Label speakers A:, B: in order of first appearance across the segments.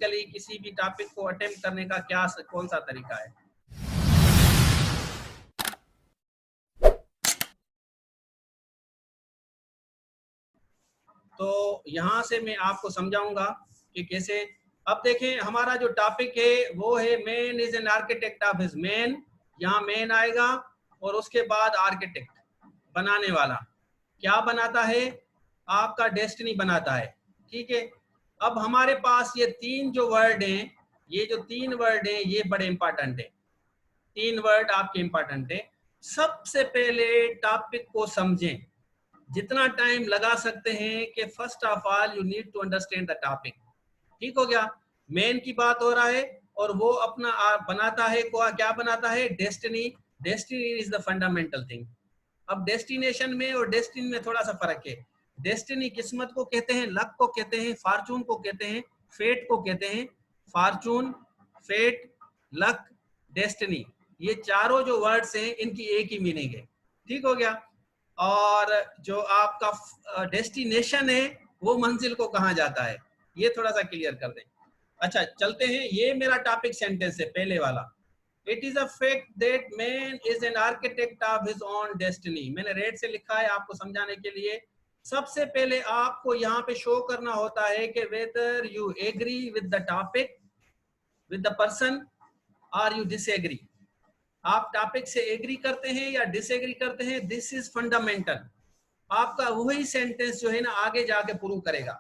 A: Basically किसी भी topic को अटेम्प्ट करने का क्या कौन सा तरीका है। तो यहाँ से मैं आपको समझाऊंगा कि कैसे। अब देखें हमारा जो टॉपिक है वो है man is an architect of his man. यहाँ मैन आएगा और उसके बाद आर्किटेक्ट, बनाने वाला। क्या बनाता है? आपका डेस्टिनी बनाता है। ठीक है। अब हमारे पास ये तीन जो वर्ड हैं, ये जो तीन वर्ड हैं ये बड़े इंपॉर्टेंट है। तीन वर्ड आपके इंपॉर्टेंट है। सबसे पहले टॉपिक को समझें, जितना टाइम लगा सकते हैं कि first of all you need to understand the topic. ठीक हो गया। मेन की बात हो रहा है और वो अपना बनाता है क्या बनाता है? Destiny. Destiny is the fundamental thing. अब डेस्टिनेशन में और डेस्टिनी में थोड़ा सा फर्क है। डेस्टिनी किस्मत को कहते हैं, लक को कहते हैं, फॉर्चून को कहते हैं, फेट को कहते हैं। फॉर्चून, फेट, लक, डेस्टिनी, ये चारों जो वर्ड्स हैं इनकी एक ही मीनिंग है। ठीक हो गया। और जो आपका डेस्टिनेशन है वो मंजिल को कहा जाता है, ये थोड़ा सा क्लियर कर दें। अच्छा चलते हैं, ये मेरा टॉपिक सेंटेंस है पहले वाला। It is a fact that man is an architect of his own destiny. मैंने रेड से लिखा है आपको समझाने के लिए। सबसे पहले आपको यहाँ पे शो करना होता है कि whether you agree with the topic, with the person, और यू डिसएग्री। आप टॉपिक से एग्री करते हैं या डिसएग्री करते हैं, दिस इज फंडामेंटल। आपका वही सेंटेंस जो है ना आगे जाके प्रूव करेगा।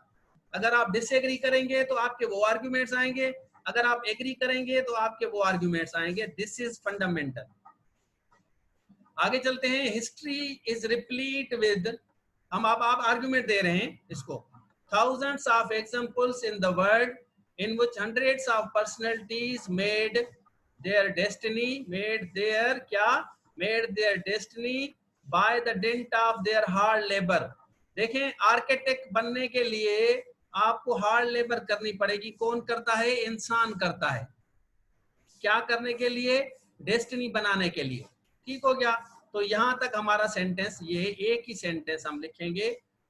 A: अगर आप डिसएग्री करेंगे तो आपके वो आर्ग्यूमेंट्स आएंगे, अगर आप एग्री करेंगे तो आपके वो आर्ग्यूमेंट्स आएंगे। This is fundamental. आगे चलते हैं। हिस्ट्री इज रिप्लीट विद, हम आप आर्ग्यूमेंट दे रहे हैं इसको, thousands of examples in the world in which hundreds of personalities made their destiny, made their destiny by the dint of their hard labor। देखें, architect बनने के लिए आपको हार्ड लेबर करनी पड़ेगी। कौन करता है? इंसान करता है। क्या करने के लिए? डेस्टिनी बनाने के लिए। ठीक हो गया। तो यहां तक हमारा सेंटेंस, ये एक ही सेंटेंस हम लिखेंगे।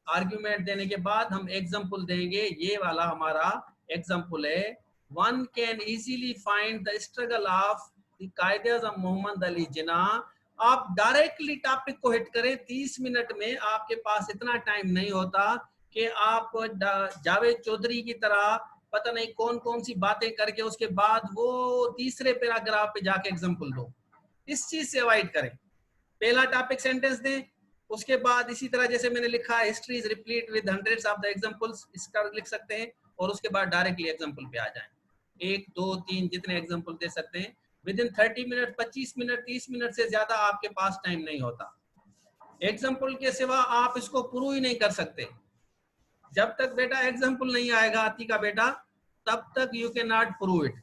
A: आर्ग्यूमेंट देने के बाद हम एग्जाम्पल देंगे। ये वाला हमारा एग्जाम्पल है। One can easily find the struggle of the Quaid-e-Azam Mohammad Ali Jinnah. आप डायरेक्टली टॉपिक को हिट करें 30 मिनट में। आपके पास इतना टाइम नहीं होता कि आप जावेद चौधरी की तरह पता नहीं कौन कौन सी बातें करके उसके बाद वो तीसरे पैराग्राफ पे जाके एग्जाम्पल दो। इस चीज से अवॉइड करें। पहला टॉपिक सेंटेंस दें, उसके बाद इसी तरह जैसे मैंने लिखा है, history is replete with hundreds of the examples, इसका लिख सकते हैं और उसके बाद डायरेक्टली एग्जांपल पे आ जाएं। 1 2 3 जितने एग्जांपल दे सकते हैं। With in 30 minute, 25 minute, 30 minute से ज्यादा आपके पास टाइम नहीं होता। एग्जांपल के सिवा आप इसको प्रूव ही नहीं कर सकते। जब तक बेटा एग्जाम्पल नहीं आएगा आती का बेटा, तब तक you can not prove it.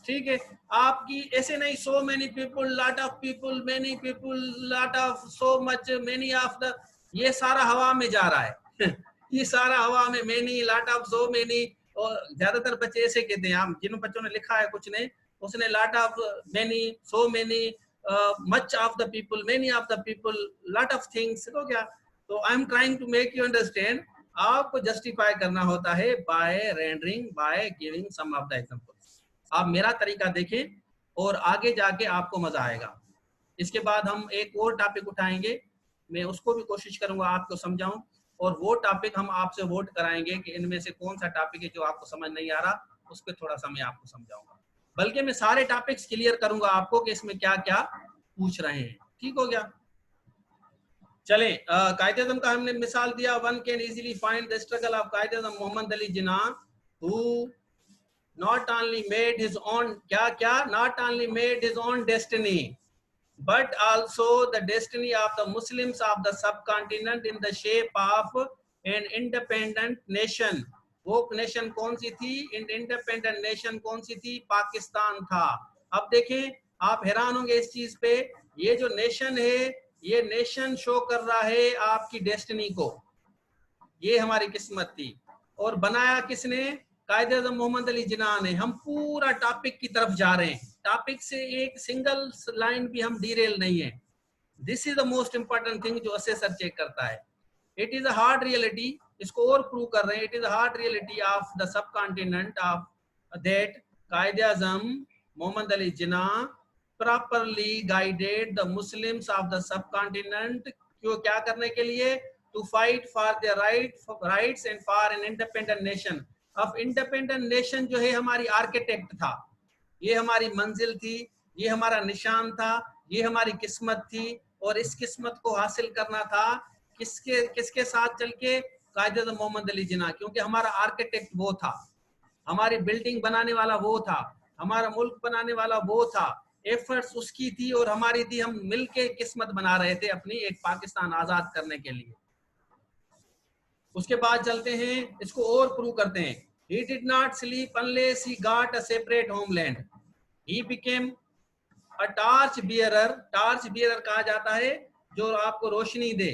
A: ठीक है। आपकी ऐसे नहीं, so many people, lot of people, many people, lot of, so much, many of the, ये सारा हवा में जा रहा है ये सारा हवा में, many, lot of, so many. और ज्यादातर बच्चे ऐसे कहते हैं, हम जिन बच्चों ने लिखा है कुछ ने, उसने lot of, many, so many, much of the people, many of the people, lot of things. हो गया। तो I am trying to make you understand. आपको जस्टिफाई करना होता है by rendering, by giving some of the examples. आप मेरा तरीका देखें और आगे जाके आपको मजा आएगा। इसके बाद हम एक और टॉपिक उठाएंगे, मैं उसको भी कोशिश करूंगा आपको समझाऊं, और वो टॉपिक हम आपसे वोट कराएंगे कि इनमें से कौन सा टॉपिक है जो आपको समझ नहीं आ रहा, उस पर थोड़ा सा मैं आपको समझाऊंगा। बल्कि मैं सारे टॉपिक्स क्लियर करूंगा आपको कि इसमें क्या क्या पूछ रहे हैं। ठीक हो गया। चले, कायदे-ए-आज़म का हमने मिसाल दिया। One can easily find the struggle of Quaid-e-Azam Mohammad Ali Jinnah, who not only made his own not only made his own destiny, but also the destiny of the Muslims of the subcontinent in the shape of an independent nation। वो nation कौन सी थी? Independent nation कौन सी थी? पाकिस्तान था। अब देखें, आप हैरान होंगे इस चीज पे, ये जो नेशन है, ये नेशन शो कर रहा है आपकी डेस्टिनी को। ये हमारी किस्मत थी। और बनाया किसने? कायदे-ए-आज़म मोहम्मद अली जिन्नाह ने। हम पूरा टॉपिक की तरफ जा रहे हैं, टॉपिक से एक सिंगल लाइन भी हम डीरेल नहीं है। This is the most important thing जो असेसर चेक करता है। It is a hard reality, इसको और प्रूव कर रहे हैं। It is a hard reality of the sub continent of that Qaid-e-Azam Muhammad Ali Jinnah properly guided the Muslims of the subcontinent क्यों क्या करने के लिए to fight for their rights and for an independent nation. अब independent nation जो है हमारी architect था, ये हमारी मंजिल थी, ये हमारा निशान था, ये हमारी किस्मत थी और इस किस्मत को हासिल करना था किसके किसके साथ चल के कायद-ए-आज़म मोहम्मद अली जिन्ना, क्योंकि हमारा आर्किटेक्ट वो था, हमारी बिल्डिंग बनाने वाला वो था, हमारा मुल्क बनाने वाला वो था, एफर्ट्स उसकी थी और हमारी थी, हम मिलके किस्मत बना रहे थे अपनी एक पाकिस्तान आजाद करने के लिए। उसके बाद चलते हैं, इसको और प्रूव करते हैं। He did not sleep unless he got a separate homeland. He became a torch bearer. Torch bearer कहा जाता है जो आपको रोशनी दे,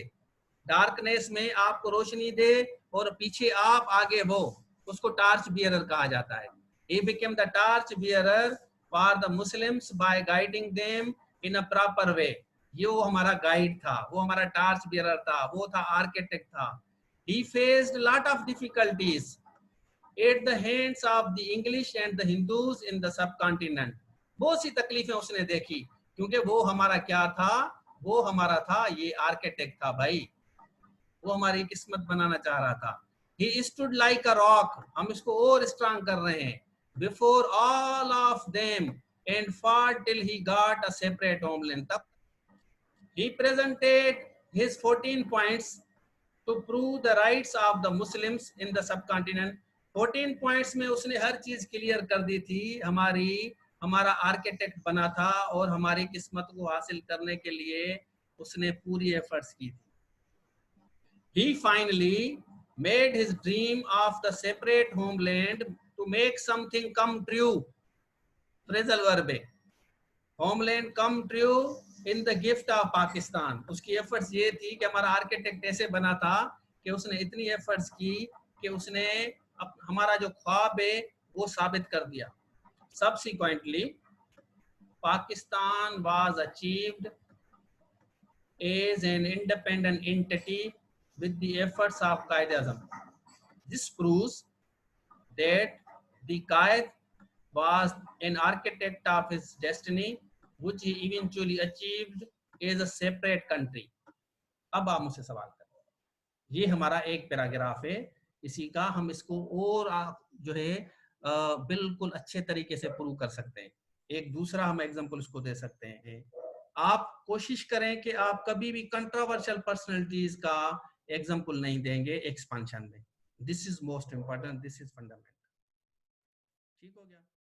A: डार्कनेस में आपको रोशनी दे और पीछे आप आगे वो, उसको टार्च बियरर कहा जाता है। He became the torch bearer for the Muslims by guiding them in a proper way. ये वो हमारा गाइड था, वो हमारा टार्च बियरर था, वो था आर्किटेक्ट था। He faced a lot of difficulties at the hands of the English and the Hindus in the subcontinent. बहुत सी तकलीफें उसने देखी, क्योंकि वो हमारा क्या था, वो हमारा था ये आर्किटेक्ट था भाई, वो हमारी किस्मत बनाना चाह रहा था। He stood like a rock, हम इसको और स्ट्रांग कर रहे हैं, before all of them and fought till he got a separate homeland. तब he presented his 14 points to prove the rights of the Muslims in the subcontinent. 14 points में उसने हर चीज क्लियर कर दी थी, हमारा आर्किटेक्ट बना था और हमारी किस्मत को हासिल करने के लिए उसने पूरी एफर्ट्स की थी। He finally made his dream of the separate homeland to make something come true. Phrasal verb, homeland come true in the gift of Pakistan. उसकी एफर्ट्स ये थी कि हमारा आर्किटेक्ट ऐसे बना था कि उसने इतनी एफर्ट्स की कि उसने हमारा जो ख्वाब है वो साबित कर दिया। Subsequently, Pakistan was achieved as an independent entity with the efforts of Qaid-e-Azam. This proves that the Qaid was an architect of his destiny, which he eventually achieved as a separate country. अब आप मुझसे सवाल करें, ये हमारा एक paragraph है, इसी का हम इसको और जो है बिल्कुल अच्छे तरीके से प्रूव कर सकते हैं। एक दूसरा हम एग्जांपल इसको दे सकते हैं। आप कोशिश करें कि आप कभी भी कंट्रोवर्शियल पर्सनैलिटीज का एग्जांपल नहीं देंगे एक्सपेंशन में। This is most important, this is fundamental. ठीक हो गया।